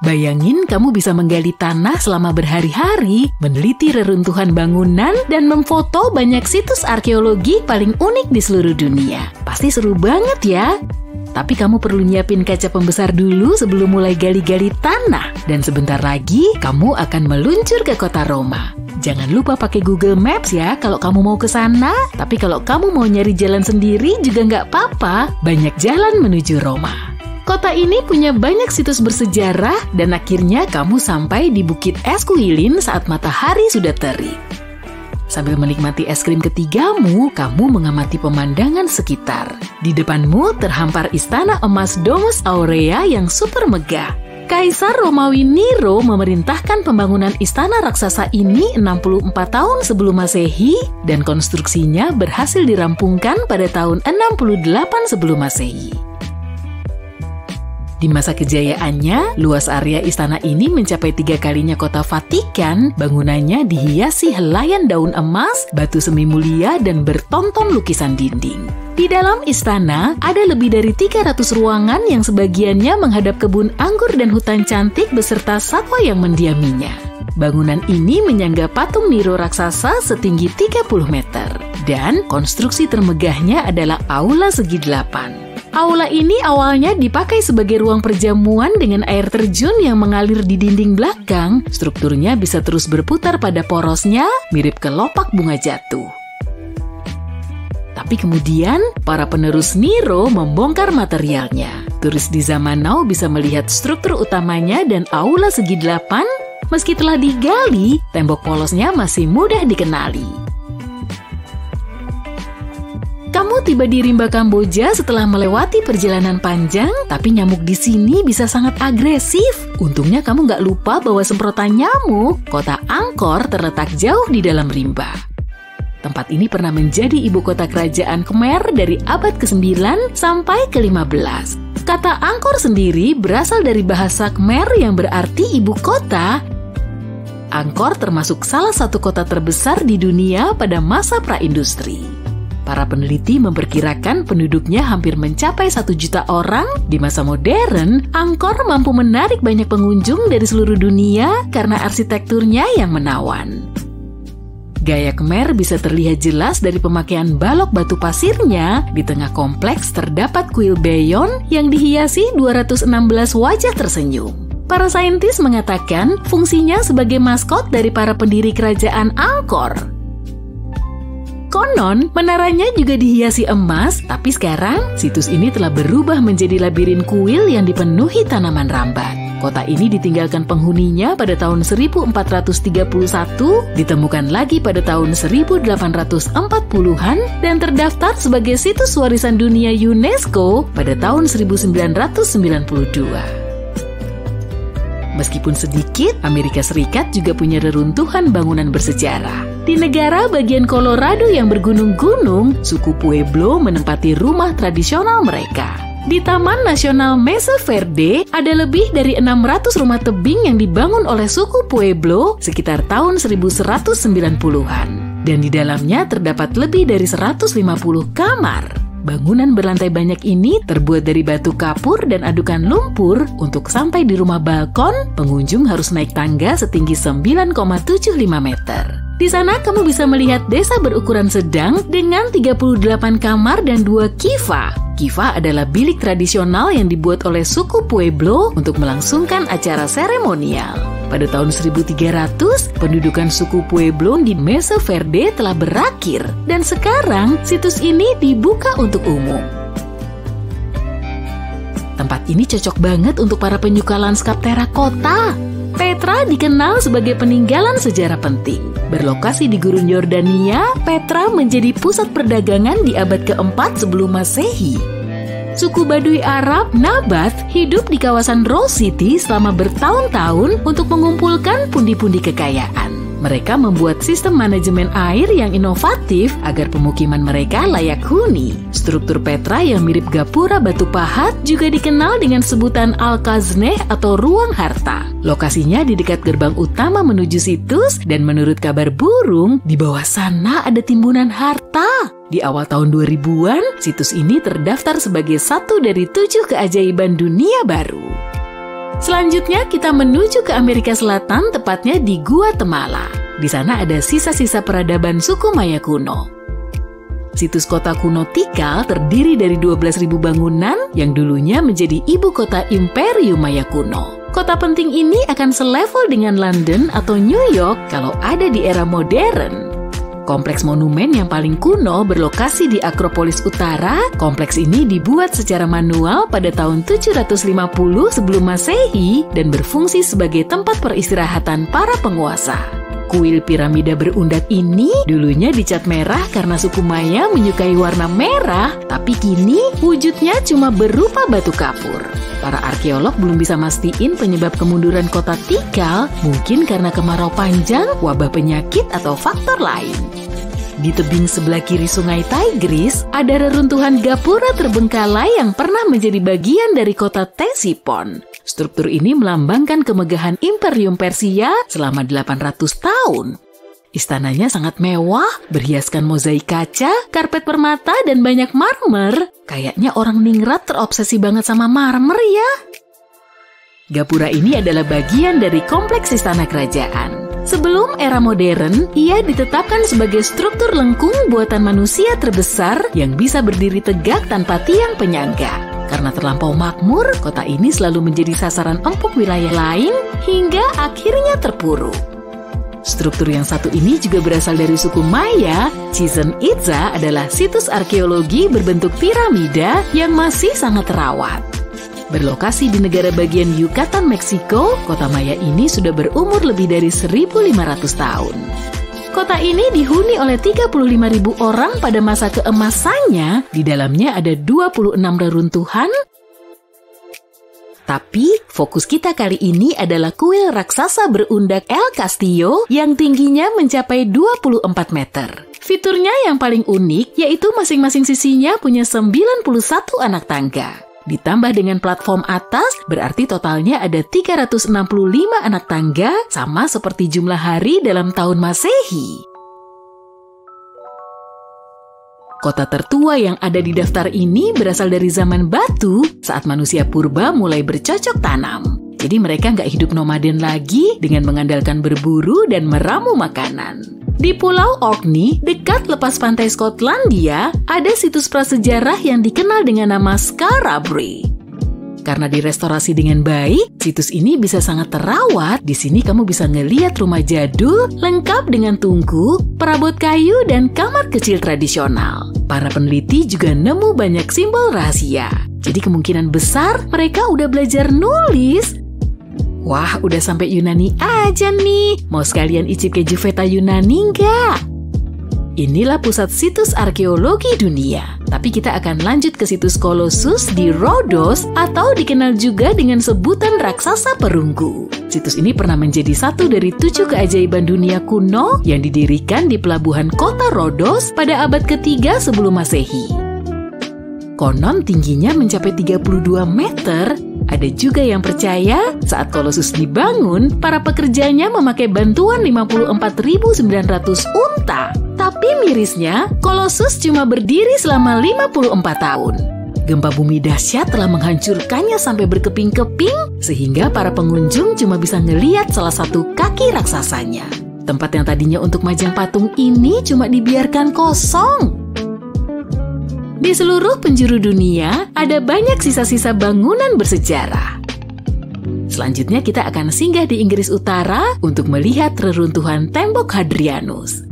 Bayangin kamu bisa menggali tanah selama berhari-hari, meneliti reruntuhan bangunan, dan memfoto banyak situs arkeologi paling unik di seluruh dunia. Pasti seru banget ya? Tapi kamu perlu nyiapin kaca pembesar dulu sebelum mulai gali-gali tanah. Dan sebentar lagi, kamu akan meluncur ke kota Roma. Jangan lupa pakai Google Maps ya kalau kamu mau ke sana. Tapi kalau kamu mau nyari jalan sendiri juga nggak apa-apa. Banyak jalan menuju Roma. Kota ini punya banyak situs bersejarah dan akhirnya kamu sampai di Bukit Esquilin saat matahari sudah terik. Sambil menikmati es krim ketigamu, kamu mengamati pemandangan sekitar. Di depanmu terhampar istana emas Domus Aurea yang super megah. Kaisar Romawi Nero memerintahkan pembangunan istana raksasa ini 64 tahun sebelum Masehi dan konstruksinya berhasil dirampungkan pada tahun 68 sebelum Masehi. Di masa kejayaannya, luas area istana ini mencapai 3 kalinya kota Vatikan. Bangunannya dihiasi helaian daun emas, batu semi mulia, dan bertonton lukisan dinding. Di dalam istana, ada lebih dari 300 ruangan yang sebagiannya menghadap kebun anggur dan hutan cantik beserta satwa yang mendiaminya. Bangunan ini menyangga patung Nero raksasa setinggi 30 meter. Dan konstruksi termegahnya adalah aula segi 8. Aula ini awalnya dipakai sebagai ruang perjamuan dengan air terjun yang mengalir di dinding belakang. Strukturnya bisa terus berputar pada porosnya, mirip kelopak bunga jatuh. Tapi kemudian, para penerus Nero membongkar materialnya. Turis di zaman now bisa melihat struktur utamanya dan aula segi 8. Meski telah digali, tembok polosnya masih mudah dikenali. Kamu tiba di Rimba Kamboja setelah melewati perjalanan panjang, tapi nyamuk di sini bisa sangat agresif. Untungnya kamu nggak lupa bawa semprotan nyamuk. Kota Angkor terletak jauh di dalam Rimba. Tempat ini pernah menjadi ibu kota kerajaan Khmer dari abad ke-9 sampai ke-15. Kata Angkor sendiri berasal dari bahasa Khmer yang berarti ibu kota. Angkor termasuk salah satu kota terbesar di dunia pada masa praindustri. Para peneliti memperkirakan penduduknya hampir mencapai 1 juta orang. Di masa modern, Angkor mampu menarik banyak pengunjung dari seluruh dunia karena arsitekturnya yang menawan. Gaya Khmer bisa terlihat jelas dari pemakaian balok batu pasirnya. Di tengah kompleks terdapat kuil Beyon yang dihiasi 216 wajah tersenyum. Para saintis mengatakan fungsinya sebagai maskot dari para pendiri kerajaan Angkor. Konon, menaranya juga dihiasi emas, tapi sekarang situs ini telah berubah menjadi labirin kuil yang dipenuhi tanaman rambat. Kota ini ditinggalkan penghuninya pada tahun 1431, ditemukan lagi pada tahun 1840-an, dan terdaftar sebagai situs warisan dunia UNESCO pada tahun 1992. Meskipun sedikit, Amerika Serikat juga punya reruntuhan bangunan bersejarah. Di negara bagian Colorado yang bergunung-gunung, suku Pueblo menempati rumah tradisional mereka. Di Taman Nasional Mesa Verde, ada lebih dari 600 rumah tebing yang dibangun oleh suku Pueblo sekitar tahun 1190-an. Dan di dalamnya terdapat lebih dari 150 kamar. Bangunan berlantai banyak ini terbuat dari batu kapur dan adukan lumpur. Untuk sampai di rumah balkon, pengunjung harus naik tangga setinggi 9,75 meter. Di sana kamu bisa melihat desa berukuran sedang dengan 38 kamar dan 2 kiva. Kiva adalah bilik tradisional yang dibuat oleh suku Pueblo untuk melangsungkan acara seremonial. Pada tahun 1300, pendudukan suku Pueblo di Mesa Verde telah berakhir dan sekarang situs ini dibuka untuk umum. Tempat ini cocok banget untuk para penyuka lanskap terakota. Petra dikenal sebagai peninggalan sejarah penting. Berlokasi di gurun Yordania, Petra menjadi pusat perdagangan di abad ke-4 sebelum Masehi. Suku Baduy Arab Nabath hidup di kawasan Rose City selama bertahun-tahun untuk mengumpulkan pundi-pundi kekayaan. Mereka membuat sistem manajemen air yang inovatif agar pemukiman mereka layak huni. Struktur Petra yang mirip gapura batu pahat juga dikenal dengan sebutan Al-Kazneh atau ruang harta. Lokasinya di dekat gerbang utama menuju situs dan menurut kabar burung, di bawah sana ada timbunan harta. Di awal tahun 2000-an, situs ini terdaftar sebagai satu dari 7 keajaiban dunia baru. Selanjutnya kita menuju ke Amerika Selatan, tepatnya di Guatemala. Di sana ada sisa-sisa peradaban suku Maya kuno. Situs kota kuno Tikal terdiri dari 12.000 bangunan yang dulunya menjadi ibu kota Imperium Maya kuno. Kota penting ini akan selevel dengan London atau New York kalau ada di era modern. Kompleks monumen yang paling kuno berlokasi di Akropolis Utara. Kompleks ini dibuat secara manual pada tahun 750 sebelum Masehi dan berfungsi sebagai tempat peristirahatan para penguasa. Kuil piramida berundak ini dulunya dicat merah karena suku Maya menyukai warna merah, tapi kini wujudnya cuma berupa batu kapur. Para arkeolog belum bisa mastiin penyebab kemunduran kota Tikal, mungkin karena kemarau panjang, wabah penyakit, atau faktor lain. Di tebing sebelah kiri sungai Tigris, ada reruntuhan gapura terbengkalai yang pernah menjadi bagian dari kota Ctesiphon. Struktur ini melambangkan kemegahan Imperium Persia selama 800 tahun. Istananya sangat mewah, berhiaskan mozaik kaca, karpet permata, dan banyak marmer. Kayaknya orang ningrat terobsesi banget sama marmer ya. Gapura ini adalah bagian dari kompleks istana kerajaan. Sebelum era modern, ia ditetapkan sebagai struktur lengkung buatan manusia terbesar yang bisa berdiri tegak tanpa tiang penyangga. Karena terlampau makmur, kota ini selalu menjadi sasaran empuk wilayah lain hingga akhirnya terpuruk. Struktur yang satu ini juga berasal dari suku Maya. Chichen Itza adalah situs arkeologi berbentuk piramida yang masih sangat terawat. Berlokasi di negara bagian Yucatan, Meksiko, kota Maya ini sudah berumur lebih dari 1.500 tahun. Kota ini dihuni oleh 35.000 orang pada masa keemasannya. Di dalamnya ada 26 reruntuhan. Tapi fokus kita kali ini adalah kuil raksasa berundak El Castillo yang tingginya mencapai 24 meter. Fiturnya yang paling unik yaitu masing-masing sisinya punya 91 anak tangga. Ditambah dengan platform atas, berarti totalnya ada 365 anak tangga, sama seperti jumlah hari dalam tahun Masehi. Kota tertua yang ada di daftar ini berasal dari zaman batu, saat manusia purba mulai bercocok tanam. Jadi mereka nggak hidup nomaden lagi dengan mengandalkan berburu dan meramu makanan. Di Pulau Orkney, dekat lepas pantai Skotlandia, ada situs prasejarah yang dikenal dengan nama Scarabry. Karena direstorasi dengan baik, situs ini bisa sangat terawat. Di sini kamu bisa ngeliat rumah jadul, lengkap dengan tungku, perabot kayu, dan kamar kecil tradisional. Para peneliti juga nemu banyak simbol rahasia. Jadi kemungkinan besar mereka udah belajar nulis. Wah, udah sampai Yunani aja nih. Mau sekalian icip keju feta Yunani nggak? Inilah pusat situs arkeologi dunia. Tapi kita akan lanjut ke situs Colossus di Rhodos atau dikenal juga dengan sebutan raksasa perunggu. Situs ini pernah menjadi satu dari 7 keajaiban dunia kuno yang didirikan di pelabuhan kota Rhodos pada abad ketiga sebelum Masehi. Konon tingginya mencapai 32 meter. Ada juga yang percaya saat Colossus dibangun, para pekerjanya memakai bantuan 54.900 unta. Tapi mirisnya, Colossus cuma berdiri selama 54 tahun. Gempa bumi dahsyat telah menghancurkannya sampai berkeping-keping, sehingga para pengunjung cuma bisa ngeliat salah satu kaki raksasanya. Tempat yang tadinya untuk majang patung ini cuma dibiarkan kosong. Di seluruh penjuru dunia, ada banyak sisa-sisa bangunan bersejarah. Selanjutnya kita akan singgah di Inggris Utara untuk melihat reruntuhan tembok Hadrianus.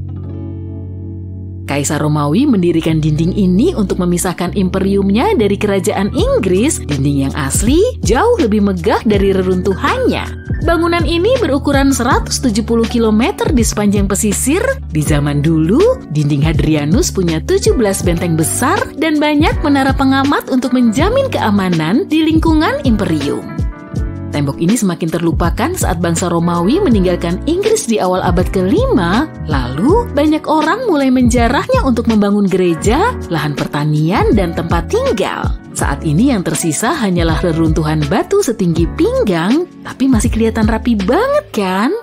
Kaisar Romawi mendirikan dinding ini untuk memisahkan imperiumnya dari kerajaan Inggris. Dinding yang asli jauh lebih megah dari reruntuhannya. Bangunan ini berukuran 170 km di sepanjang pesisir. Di zaman dulu, dinding Hadrianus punya 17 benteng besar dan banyak menara pengamat untuk menjamin keamanan di lingkungan imperium. Tembok ini semakin terlupakan saat bangsa Romawi meninggalkan Inggris di awal abad ke-5. Lalu, banyak orang mulai menjarahnya untuk membangun gereja, lahan pertanian, dan tempat tinggal. Saat ini yang tersisa hanyalah reruntuhan batu setinggi pinggang, tapi masih kelihatan rapi banget kan?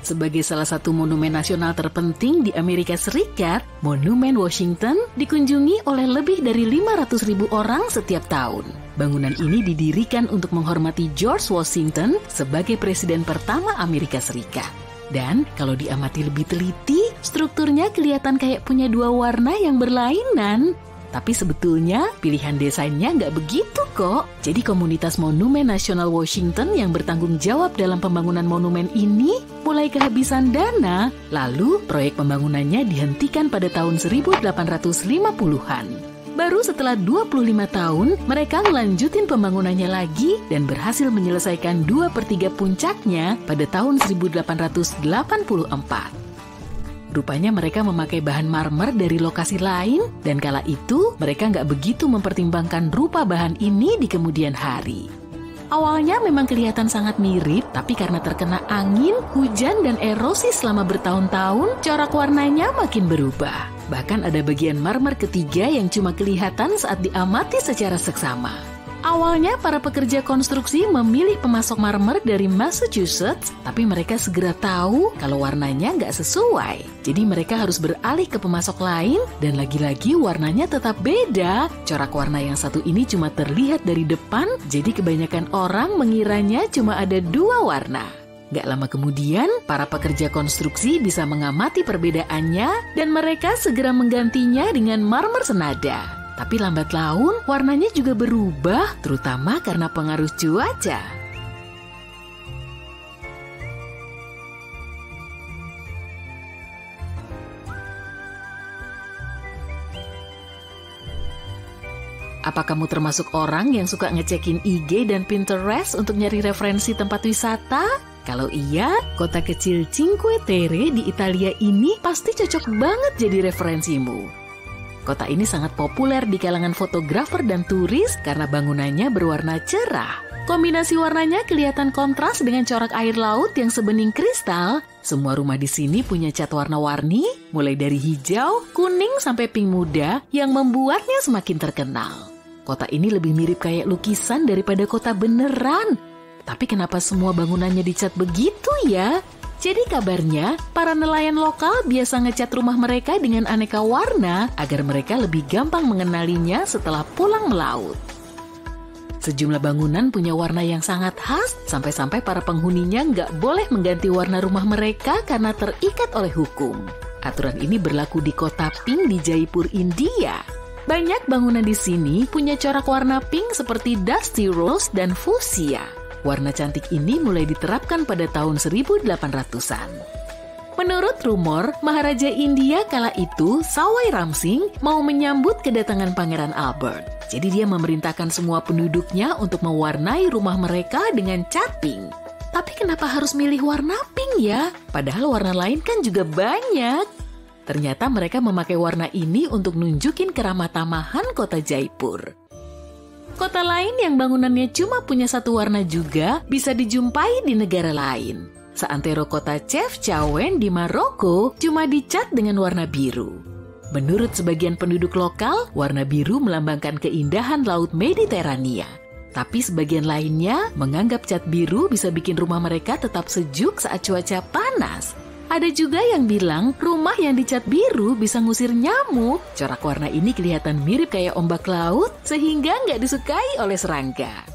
Sebagai salah satu monumen nasional terpenting di Amerika Serikat, Monumen Washington dikunjungi oleh lebih dari 500.000 orang setiap tahun. Bangunan ini didirikan untuk menghormati George Washington sebagai presiden pertama Amerika Serikat. Dan kalau diamati lebih teliti, strukturnya kelihatan kayak punya dua warna yang berlainan. Tapi sebetulnya pilihan desainnya nggak begitu kok. Jadi komunitas Monumen Nasional Washington yang bertanggung jawab dalam pembangunan monumen ini mulai kehabisan dana, lalu proyek pembangunannya dihentikan pada tahun 1850-an. Baru setelah 25 tahun, mereka melanjutin pembangunannya lagi dan berhasil menyelesaikan 2/3 puncaknya pada tahun 1884. Rupanya mereka memakai bahan marmer dari lokasi lain, dan kala itu mereka nggak begitu mempertimbangkan rupa bahan ini di kemudian hari. Awalnya memang kelihatan sangat mirip, tapi karena terkena angin, hujan, dan erosi selama bertahun-tahun, corak warnanya makin berubah. Bahkan ada bagian marmer ketiga yang cuma kelihatan saat diamati secara seksama. Awalnya para pekerja konstruksi memilih pemasok marmer dari Massachusetts, tapi mereka segera tahu kalau warnanya nggak sesuai. Jadi mereka harus beralih ke pemasok lain, dan lagi-lagi warnanya tetap beda. Corak warna yang satu ini cuma terlihat dari depan, jadi kebanyakan orang mengiranya cuma ada dua warna. Gak lama kemudian, para pekerja konstruksi bisa mengamati perbedaannya, dan mereka segera menggantinya dengan marmer senada. Tapi lambat laun, warnanya juga berubah, terutama karena pengaruh cuaca. Apa kamu termasuk orang yang suka ngecekin IG dan Pinterest untuk nyari referensi tempat wisata? Kalau iya, kota kecil Cinque Terre di Italia ini pasti cocok banget jadi referensimu. Kota ini sangat populer di kalangan fotografer dan turis karena bangunannya berwarna cerah. Kombinasi warnanya kelihatan kontras dengan corak air laut yang sebening kristal. Semua rumah di sini punya cat warna-warni, mulai dari hijau, kuning, sampai pink muda yang membuatnya semakin terkenal. Kota ini lebih mirip kayak lukisan daripada kota beneran. Tapi kenapa semua bangunannya dicat begitu ya? Jadi kabarnya, para nelayan lokal biasa ngecat rumah mereka dengan aneka warna agar mereka lebih gampang mengenalinya setelah pulang melaut. Sejumlah bangunan punya warna yang sangat khas, sampai-sampai para penghuninya nggak boleh mengganti warna rumah mereka karena terikat oleh hukum. Aturan ini berlaku di kota Pink di Jaipur, India. Banyak bangunan di sini punya corak warna pink seperti dusty rose dan fuchsia. Warna cantik ini mulai diterapkan pada tahun 1800-an. Menurut rumor, Maharaja India kala itu, Sawai Ramsing, mau menyambut kedatangan Pangeran Albert. Jadi dia memerintahkan semua penduduknya untuk mewarnai rumah mereka dengan cat pink. Tapi kenapa harus milih warna pink ya? Padahal warna lain kan juga banyak. Ternyata mereka memakai warna ini untuk nunjukin keramatamahan kota Jaipur. Kota lain yang bangunannya cuma punya satu warna juga bisa dijumpai di negara lain. Seantero kota Chefchaouen di Maroko cuma dicat dengan warna biru. Menurut sebagian penduduk lokal, warna biru melambangkan keindahan Laut Mediterania. Tapi sebagian lainnya menganggap cat biru bisa bikin rumah mereka tetap sejuk saat cuaca panas. Ada juga yang bilang rumah yang dicat biru bisa ngusir nyamuk. Corak warna ini kelihatan mirip kayak ombak laut sehingga nggak disukai oleh serangga.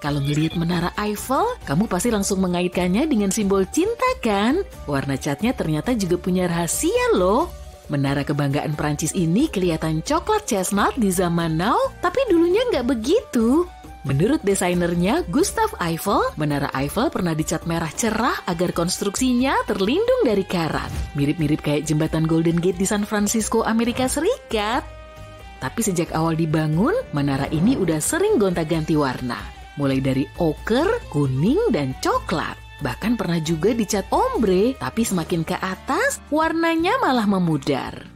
Kalau ngelihat Menara Eiffel, kamu pasti langsung mengaitkannya dengan simbol cinta kan? Warna catnya ternyata juga punya rahasia loh. Menara kebanggaan Prancis ini kelihatan coklat chestnut di zaman now, tapi dulunya nggak begitu. Menurut desainernya, Gustave Eiffel, Menara Eiffel pernah dicat merah cerah agar konstruksinya terlindung dari karat. Mirip-mirip kayak jembatan Golden Gate di San Francisco, Amerika Serikat. Tapi sejak awal dibangun, menara ini udah sering gonta-ganti warna. Mulai dari ochre, kuning, dan coklat. Bahkan pernah juga dicat ombre, tapi semakin ke atas, warnanya malah memudar.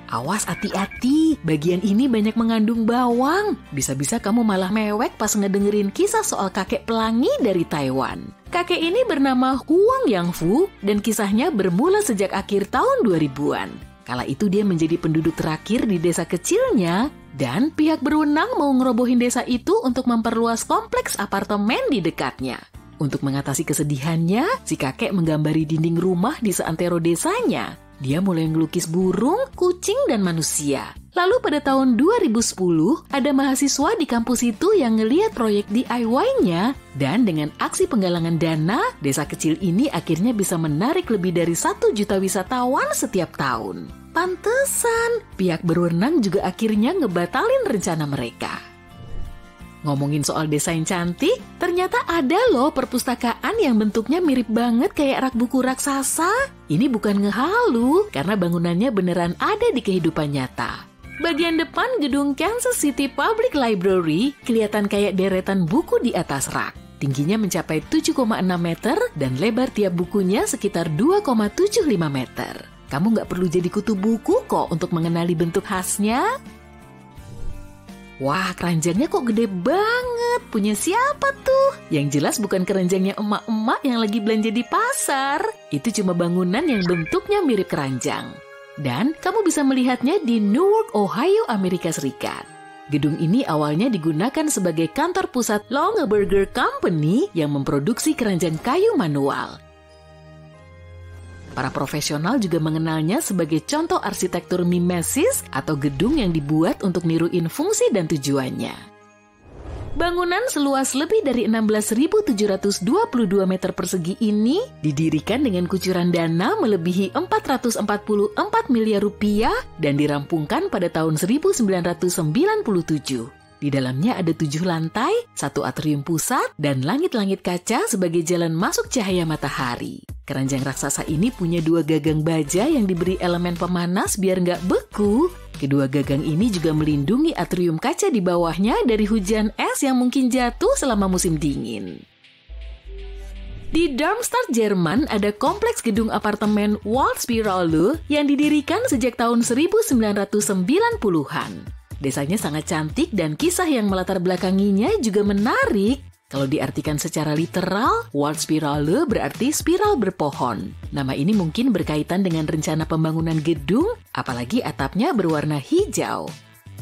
Awas hati-hati, bagian ini banyak mengandung bawang. Bisa-bisa kamu malah mewek pas ngedengerin kisah soal kakek pelangi dari Taiwan. Kakek ini bernama Huang Yangfu, dan kisahnya bermula sejak akhir tahun 2000-an. Kala itu dia menjadi penduduk terakhir di desa kecilnya, Dan pihak berwenang mau ngerobohin desa itu untuk memperluas kompleks apartemen di dekatnya. Untuk mengatasi kesedihannya, si kakek menggambari dinding rumah di seantero desanya. Dia mulai ngelukis burung, kucing, dan manusia. Lalu pada tahun 2010, ada mahasiswa di kampus itu yang ngeliat proyek DIY-nya. Dan dengan aksi penggalangan dana, desa kecil ini akhirnya bisa menarik lebih dari 1 juta wisatawan setiap tahun. Pantesan, pihak berwenang juga akhirnya ngebatalin rencana mereka. Ngomongin soal desain cantik, ternyata ada loh perpustakaan yang bentuknya mirip banget kayak rak buku raksasa. Ini bukan ngehalu, karena bangunannya beneran ada di kehidupan nyata. Bagian depan gedung Kansas City Public Library kelihatan kayak deretan buku di atas rak. Tingginya mencapai 7,6 meter dan lebar tiap bukunya sekitar 2,75 meter. Kamu nggak perlu jadi kutu buku kok untuk mengenali bentuk khasnya. Wah, keranjangnya kok gede banget. Punya siapa tuh? Yang jelas bukan keranjangnya emak-emak yang lagi belanja di pasar. Itu cuma bangunan yang bentuknya mirip keranjang. Dan kamu bisa melihatnya di Newark, Ohio, Amerika Serikat. Gedung ini awalnya digunakan sebagai kantor pusat Longaberger Company yang memproduksi keranjang kayu manual. Para profesional juga mengenalnya sebagai contoh arsitektur mimesis atau gedung yang dibuat untuk niruin fungsi dan tujuannya. Bangunan seluas lebih dari 16.722 meter persegi ini didirikan dengan kucuran dana melebihi 444 miliar rupiah dan dirampungkan pada tahun 1997. Di dalamnya ada 7 lantai, 1 atrium pusat, dan langit-langit kaca sebagai jalan masuk cahaya matahari. Keranjang raksasa ini punya 2 gagang baja yang diberi elemen pemanas biar nggak beku. Kedua gagang ini juga melindungi atrium kaca di bawahnya dari hujan es yang mungkin jatuh selama musim dingin. Di Darmstadt, Jerman, ada kompleks gedung apartemen Waldspiralu yang didirikan sejak tahun 1990-an. Desanya sangat cantik dan kisah yang melatar belakanginya juga menarik. Kalau diartikan secara literal, Waldspiralu berarti spiral berpohon. Nama ini mungkin berkaitan dengan rencana pembangunan gedung, apalagi atapnya berwarna hijau.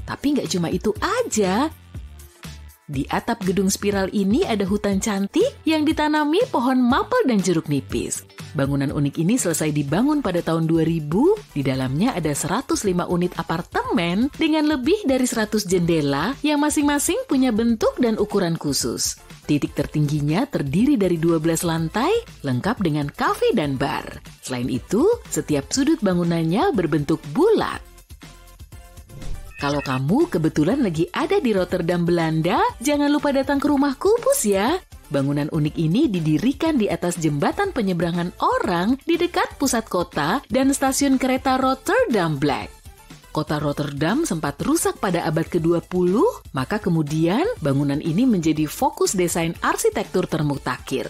Tapi nggak cuma itu aja. Di atap gedung spiral ini ada hutan cantik yang ditanami pohon maple dan jeruk nipis. Bangunan unik ini selesai dibangun pada tahun 2000. Di dalamnya ada 105 unit apartemen dengan lebih dari 100 jendela yang masing-masing punya bentuk dan ukuran khusus. Titik tertingginya terdiri dari 12 lantai, lengkap dengan kafe dan bar. Selain itu, setiap sudut bangunannya berbentuk bulat. Kalau kamu kebetulan lagi ada di Rotterdam, Belanda, jangan lupa datang ke rumah Kubus ya. Bangunan unik ini didirikan di atas jembatan penyeberangan orang di dekat pusat kota dan stasiun kereta Rotterdam Black. Kota Rotterdam sempat rusak pada abad ke-20, maka kemudian bangunan ini menjadi fokus desain arsitektur termutakhir.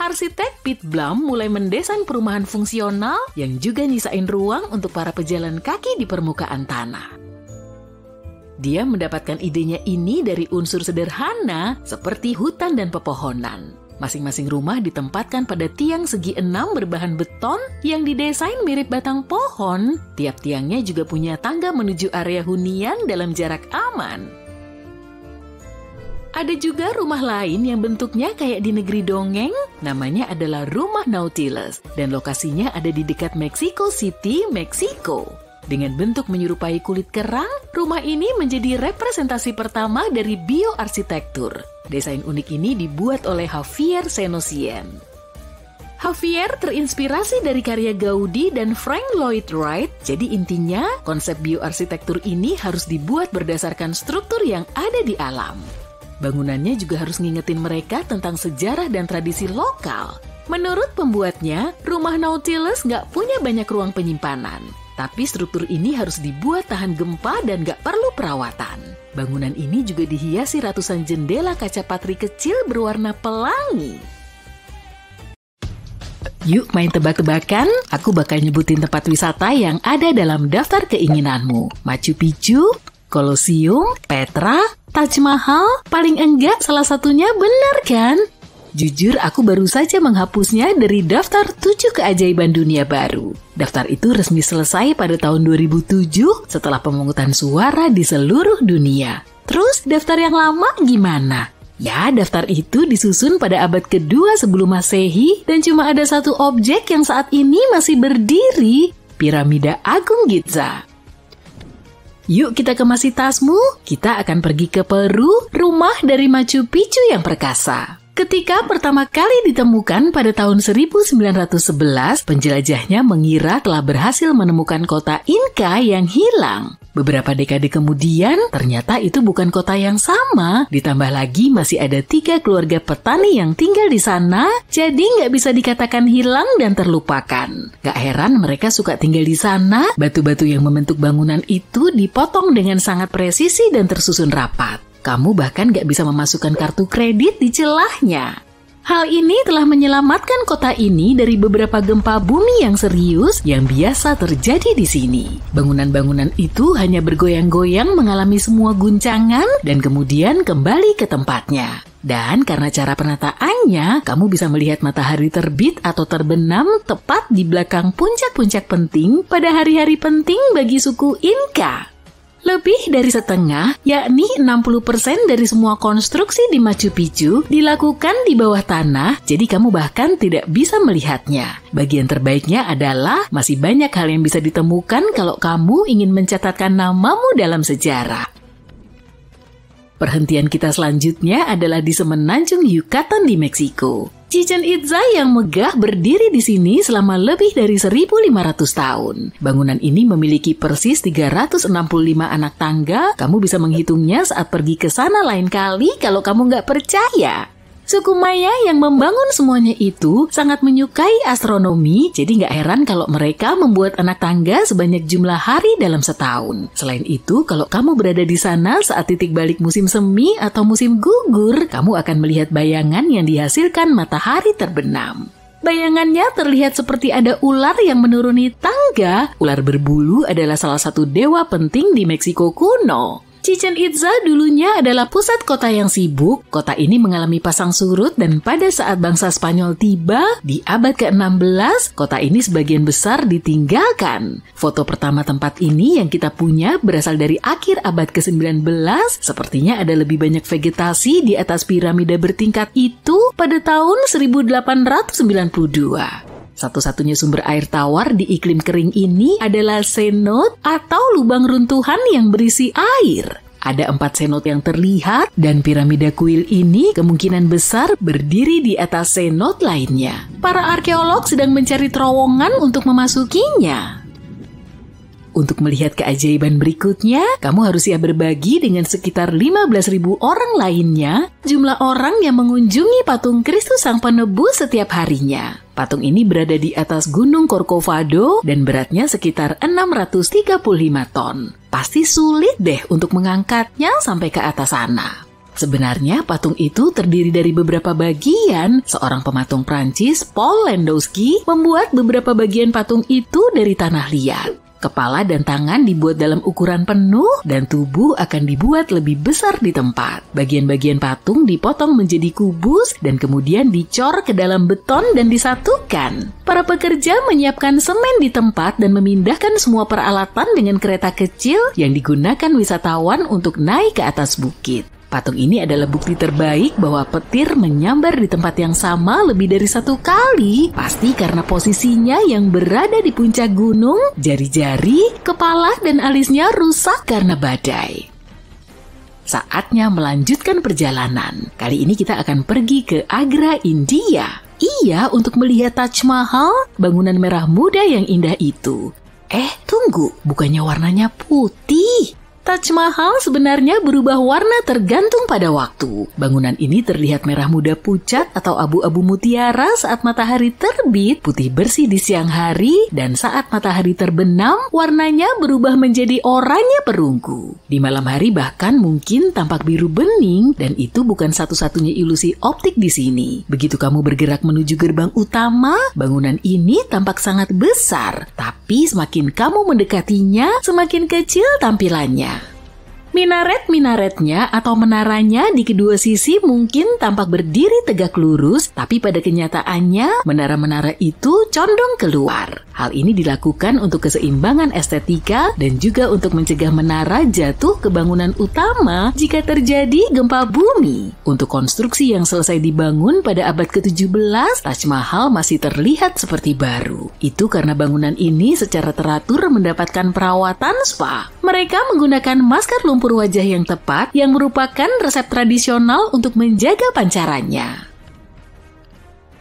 Arsitek Piet Blum mulai mendesain perumahan fungsional yang juga nyisain ruang untuk para pejalan kaki di permukaan tanah. Dia mendapatkan idenya ini dari unsur sederhana seperti hutan dan pepohonan. Masing-masing rumah ditempatkan pada tiang segi 6 berbahan beton yang didesain mirip batang pohon. Tiap tiangnya juga punya tangga menuju area hunian dalam jarak aman. Ada juga rumah lain yang bentuknya kayak di negeri dongeng, namanya adalah Rumah Nautilus, dan lokasinya ada di dekat Mexico City, Meksiko. Dengan bentuk menyerupai kulit kerang, rumah ini menjadi representasi pertama dari bioarsitektur. Desain unik ini dibuat oleh Javier Senocien. Javier terinspirasi dari karya Gaudi dan Frank Lloyd Wright, jadi intinya konsep bioarsitektur ini harus dibuat berdasarkan struktur yang ada di alam. Bangunannya juga harus ngingetin mereka tentang sejarah dan tradisi lokal. Menurut pembuatnya, rumah Nautilus nggak punya banyak ruang penyimpanan. Tapi struktur ini harus dibuat tahan gempa dan gak perlu perawatan. Bangunan ini juga dihiasi ratusan jendela kaca patri kecil berwarna pelangi. Yuk main tebak-tebakan, aku bakal nyebutin tempat wisata yang ada dalam daftar keinginanmu. Machu Picchu, Colosseum, Petra, Taj Mahal, paling enggak salah satunya bener kan? Jujur, aku baru saja menghapusnya dari daftar 7 keajaiban dunia baru. Daftar itu resmi selesai pada tahun 2007 setelah pemungutan suara di seluruh dunia. Terus daftar yang lama gimana? Ya, daftar itu disusun pada abad kedua sebelum Masehi dan cuma ada satu objek yang saat ini masih berdiri, Piramida Agung Giza. Yuk kita kemasi tasmu, kita akan pergi ke Peru, rumah dari Machu Picchu yang perkasa. Ketika pertama kali ditemukan pada tahun 1911, penjelajahnya mengira telah berhasil menemukan kota Inca yang hilang. Beberapa dekade kemudian, ternyata itu bukan kota yang sama. Ditambah lagi masih ada 3 keluarga petani yang tinggal di sana, jadi nggak bisa dikatakan hilang dan terlupakan. Gak heran mereka suka tinggal di sana, batu-batu yang membentuk bangunan itu dipotong dengan sangat presisi dan tersusun rapat. Kamu bahkan gak bisa memasukkan kartu kredit di celahnya. Hal ini telah menyelamatkan kota ini dari beberapa gempa bumi yang serius yang biasa terjadi di sini. Bangunan-bangunan itu hanya bergoyang-goyang mengalami semua guncangan dan kemudian kembali ke tempatnya. Dan karena cara penataannya, kamu bisa melihat matahari terbit atau terbenam tepat di belakang puncak-puncak penting pada hari-hari penting bagi suku Inca. Lebih dari setengah, yakni 60% dari semua konstruksi di Machu Picchu dilakukan di bawah tanah, jadi kamu bahkan tidak bisa melihatnya. Bagian terbaiknya adalah masih banyak hal yang bisa ditemukan kalau kamu ingin mencatatkan namamu dalam sejarah. Perhentian kita selanjutnya adalah di semenanjung Yucatan di Meksiko. Chichén Itzá yang megah berdiri di sini selama lebih dari 1.500 tahun. Bangunan ini memiliki persis 365 anak tangga. Kamu bisa menghitungnya saat pergi ke sana lain kali kalau kamu nggak percaya. Suku Maya yang membangun semuanya itu sangat menyukai astronomi, jadi nggak heran kalau mereka membuat anak tangga sebanyak jumlah hari dalam setahun. Selain itu, kalau kamu berada di sana saat titik balik musim semi atau musim gugur, kamu akan melihat bayangan yang dihasilkan matahari terbenam. Bayangannya terlihat seperti ada ular yang menuruni tangga. Ular berbulu adalah salah satu dewa penting di Meksiko kuno. Chichén Itzá dulunya adalah pusat kota yang sibuk. Kota ini mengalami pasang surut dan pada saat bangsa Spanyol tiba di abad ke-16, kota ini sebagian besar ditinggalkan. Foto pertama tempat ini yang kita punya berasal dari akhir abad ke-19. Sepertinya ada lebih banyak vegetasi di atas piramida bertingkat itu pada tahun 1892. Satu-satunya sumber air tawar di iklim kering ini adalah cenote atau lubang runtuhan yang berisi air. Ada 4 cenote yang terlihat dan piramida kuil ini kemungkinan besar berdiri di atas cenote lainnya. Para arkeolog sedang mencari terowongan untuk memasukinya. Untuk melihat keajaiban berikutnya, kamu harus siap berbagi dengan sekitar 15.000 orang lainnya, jumlah orang yang mengunjungi patung Kristus Sang Penebus setiap harinya. Patung ini berada di atas Gunung Corcovado dan beratnya sekitar 635 ton. Pasti sulit deh untuk mengangkatnya sampai ke atas sana. Sebenarnya patung itu terdiri dari beberapa bagian. Seorang pematung Prancis, Paul Landowski, membuat beberapa bagian patung itu dari tanah liat. Kepala dan tangan dibuat dalam ukuran penuh dan tubuh akan dibuat lebih besar di tempat. Bagian-bagian patung dipotong menjadi kubus dan kemudian dicor ke dalam beton dan disatukan. Para pekerja menyiapkan semen di tempat dan memindahkan semua peralatan dengan kereta kecil yang digunakan wisatawan untuk naik ke atas bukit. Patung ini adalah bukti terbaik bahwa petir menyambar di tempat yang sama lebih dari 1 kali. Pasti karena posisinya yang berada di puncak gunung, jari-jari, kepala, dan alisnya rusak karena badai. Saatnya melanjutkan perjalanan. Kali ini kita akan pergi ke Agra, India. Iya, untuk melihat Taj Mahal, bangunan merah muda yang indah itu. Tunggu, bukannya warnanya putih? Taj Mahal sebenarnya berubah warna tergantung pada waktu. Bangunan ini terlihat merah muda pucat atau abu-abu mutiara saat matahari terbit, putih bersih di siang hari, dan saat matahari terbenam, warnanya berubah menjadi oranye perunggu. Di malam hari bahkan mungkin tampak biru bening, dan itu bukan satu-satunya ilusi optik di sini. Begitu kamu bergerak menuju gerbang utama, bangunan ini tampak sangat besar, tapi semakin kamu mendekatinya, semakin kecil tampilannya. Minaret-minaretnya atau menaranya di kedua sisi mungkin tampak berdiri tegak lurus, tapi pada kenyataannya menara-menara itu condong keluar. Hal ini dilakukan untuk keseimbangan estetika dan juga untuk mencegah menara jatuh ke bangunan utama jika terjadi gempa bumi. Untuk konstruksi yang selesai dibangun pada abad ke-17, Taj Mahal masih terlihat seperti baru. Itu karena bangunan ini secara teratur mendapatkan perawatan spa. Mereka menggunakan masker lumpur wajah yang tepat yang merupakan resep tradisional untuk menjaga pancarannya.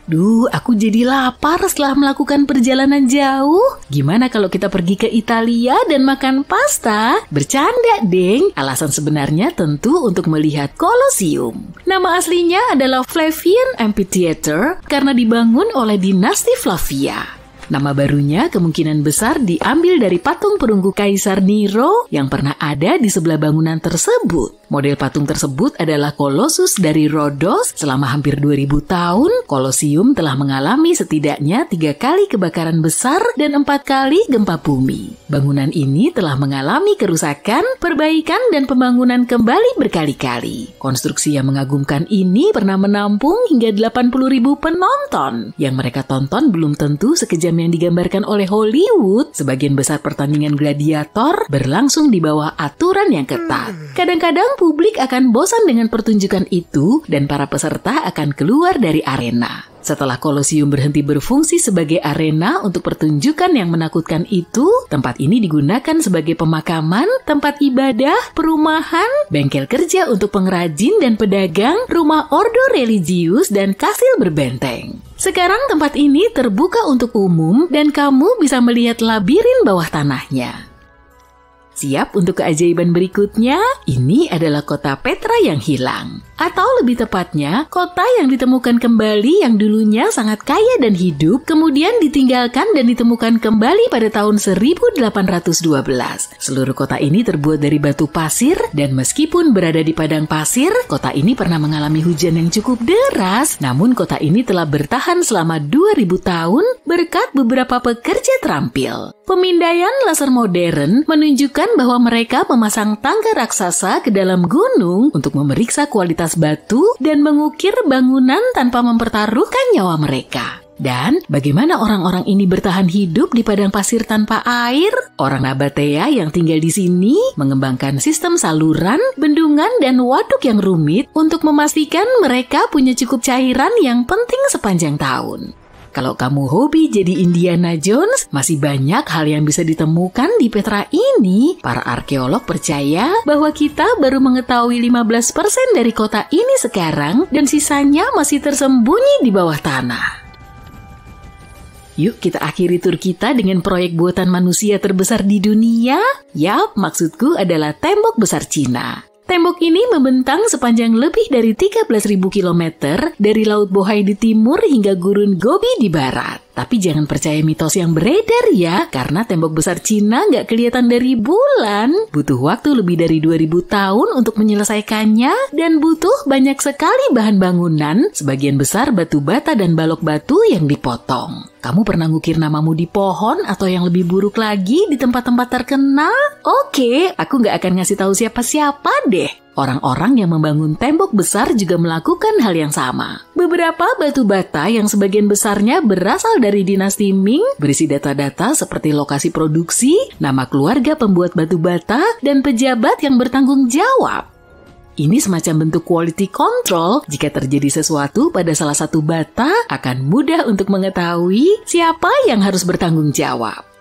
Duh, aku jadi lapar setelah melakukan perjalanan jauh. Gimana kalau kita pergi ke Italia dan makan pasta? Bercanda, deng. Alasan sebenarnya tentu untuk melihat Colosseum. Nama aslinya adalah Flavian Amphitheater karena dibangun oleh dinasti Flavia. Nama barunya kemungkinan besar diambil dari patung perunggu Kaisar Nero yang pernah ada di sebelah bangunan tersebut. Model patung tersebut adalah Colossus dari Rhodos. Selama hampir 2000 tahun, Colosseum telah mengalami setidaknya 3 kali kebakaran besar dan 4 kali gempa bumi. Bangunan ini telah mengalami kerusakan, perbaikan, dan pembangunan kembali berkali-kali. Konstruksi yang mengagumkan ini pernah menampung hingga 80.000 penonton. Yang mereka tonton belum tentu sekejam yang digambarkan oleh Hollywood. Sebagian besar pertandingan gladiator berlangsung di bawah aturan yang ketat. Kadang-kadang publik akan bosan dengan pertunjukan itu dan para peserta akan keluar dari arena. Setelah Colosseum berhenti berfungsi sebagai arena untuk pertunjukan yang menakutkan itu, tempat ini digunakan sebagai pemakaman, tempat ibadah, perumahan, bengkel kerja untuk pengrajin dan pedagang, rumah ordo religius, dan kastil berbenteng. Sekarang tempat ini terbuka untuk umum dan kamu bisa melihat labirin bawah tanahnya. Siap untuk keajaiban berikutnya? Ini adalah kota Petra yang hilang. Atau lebih tepatnya, kota yang ditemukan kembali yang dulunya sangat kaya dan hidup, kemudian ditinggalkan dan ditemukan kembali pada tahun 1812. Seluruh kota ini terbuat dari batu pasir, dan meskipun berada di padang pasir, kota ini pernah mengalami hujan yang cukup deras, namun kota ini telah bertahan selama 2000 tahun berkat beberapa pekerja terampil. Pemindaian laser modern menunjukkan bahwa mereka memasang tangga raksasa ke dalam gunung untuk memeriksa kualitas batu dan mengukir bangunan tanpa mempertaruhkan nyawa mereka. Dan bagaimana orang-orang ini bertahan hidup di padang pasir tanpa air? Orang Nabatea yang tinggal di sini mengembangkan sistem saluran, bendungan, dan waduk yang rumit untuk memastikan mereka punya cukup cairan yang penting sepanjang tahun. Kalau kamu hobi jadi Indiana Jones, masih banyak hal yang bisa ditemukan di Petra ini. Para arkeolog percaya bahwa kita baru mengetahui 15% dari kota ini sekarang dan sisanya masih tersembunyi di bawah tanah. Yuk kita akhiri tur kita dengan proyek buatan manusia terbesar di dunia. Yap, maksudku adalah tembok besar Cina. Tembok ini membentang sepanjang lebih dari 13.000 km dari Laut Bohai di timur hingga Gurun Gobi di barat. Tapi jangan percaya mitos yang beredar ya, karena tembok besar Cina nggak kelihatan dari bulan. Butuh waktu lebih dari 2000 tahun untuk menyelesaikannya dan butuh banyak sekali bahan bangunan, sebagian besar batu bata dan balok batu yang dipotong. Kamu pernah ngukir namamu di pohon atau yang lebih buruk lagi di tempat-tempat terkenal? Oke, aku nggak akan ngasih tahu siapa-siapa deh. Orang-orang yang membangun tembok besar juga melakukan hal yang sama. Beberapa batu bata yang sebagian besarnya berasal dari dinasti Ming berisi data-data seperti lokasi produksi, nama keluarga pembuat batu bata, dan pejabat yang bertanggung jawab. Ini semacam bentuk quality control. Jika terjadi sesuatu pada salah satu bata, akan mudah untuk mengetahui siapa yang harus bertanggung jawab.